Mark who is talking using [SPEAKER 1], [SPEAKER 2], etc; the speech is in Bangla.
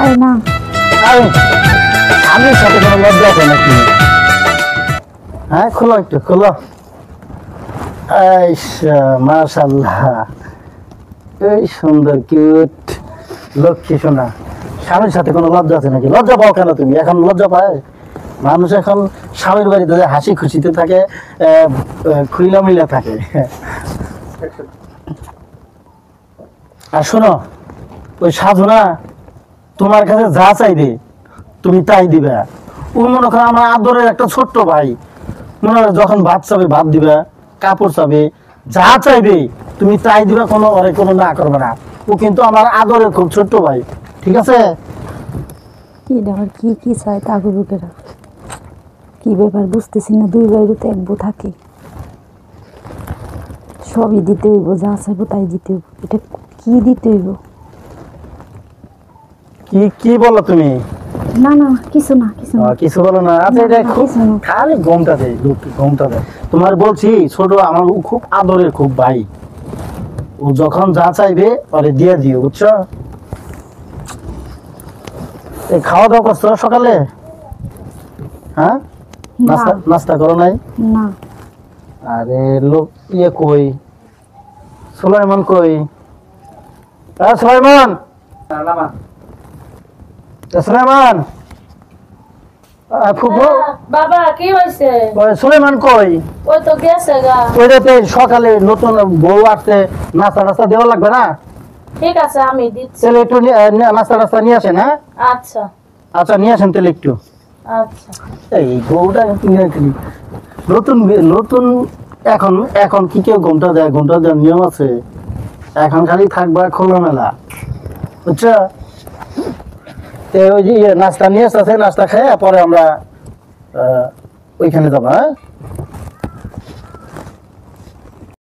[SPEAKER 1] হয় না।
[SPEAKER 2] আমি সাথে কোনো লজ্জা আছে নাকি? হ্যাঁ, খোলো একটু খোলো। মাশাআল্লাহ, এই সুন্দর কিউট লক্ষ্মী সোনা। স্বামীর সাথে কোনো লজ্জা আছে নাকি? লজ্জা পাও কেন তুমি? এখন লজ্জা পায় মানুষ? এখন স্বামীর বাড়িতে হাসি খুশিতে থাকে, খুইলা মিলা থাকে। আর শোনো, ওই সাধু না তোমার কাছে যা চাইবে তুমি তাই দিবে। ও মনে করো আমার আদরের একটা ছোট্ট ভাই, মনে হয় যখন ভাত চাবে ভাত দিবে, কাপড় চাবে, যা চাইবে তুমি তাই দিবে, কোনো না করবে না। ও কিন্তু আমার আদরের খুব ছোট্ট ভাই, ঠিক আছে?
[SPEAKER 1] কি আবার কি কি চায় তাগো বুকেরা, কি ব্যাপার বুঝতেছি না। দুই বাইরে তো এক বউ থাকে, সবই দিতে হইব, যা চাইবো তাই দিতে হইব। এটা কি দিতে হইব?
[SPEAKER 2] কি কি বলো তুমি?
[SPEAKER 1] না না কিছু না, কিছু না।
[SPEAKER 2] কিছু বলো না? আচ্ছা, এটা খুব খালি ঘুমটা দেয়, ঘুমটা দেয়। তোমার বলছি ছোট আমার খুব আদরের খুব ভাই, ও যখন যা চাইবে ওরে দিয়ে দিও, বুঝছো? এই খাওয়া দাওয়া করছো সকালে? হ্যাঁ, নাস্তা করো নাই?
[SPEAKER 1] না।
[SPEAKER 2] আরে লোক কই, সুলাইমান কই? সুলাইমান, সুলাইমান,
[SPEAKER 3] বাবা কি হইছে?
[SPEAKER 2] সুলাইমান কই?
[SPEAKER 3] ওই তো গেছে গা।
[SPEAKER 2] ওইটাতে সকালে নতুন বউ আসছে, নাস্তা টাস্তা দেওয়া লাগবে না?
[SPEAKER 3] ঠিক আছে আমি দিচ্ছি।
[SPEAKER 2] তাহলে একটু নাস্তা টাস্তা নিয়ে আসেন। হ্যাঁ
[SPEAKER 3] আচ্ছা
[SPEAKER 2] আচ্ছা, নিয়ে আসেন তাহলে একটু।
[SPEAKER 3] আচ্ছা।
[SPEAKER 2] এই বউটা নতুন নতুন, এখন এখন কি কেউ ঘুমটা দেয়? ঘুমটা দেওয়ার নিয়ম আছে? এখন খালি থাকবা খোলামেলা, বুঝছো? ওই যে নাস্তা নিয়ে আসতেছে, নাস্তা খেয়ে পরে আমরা ওইখানে যাবো। হ্যাঁ,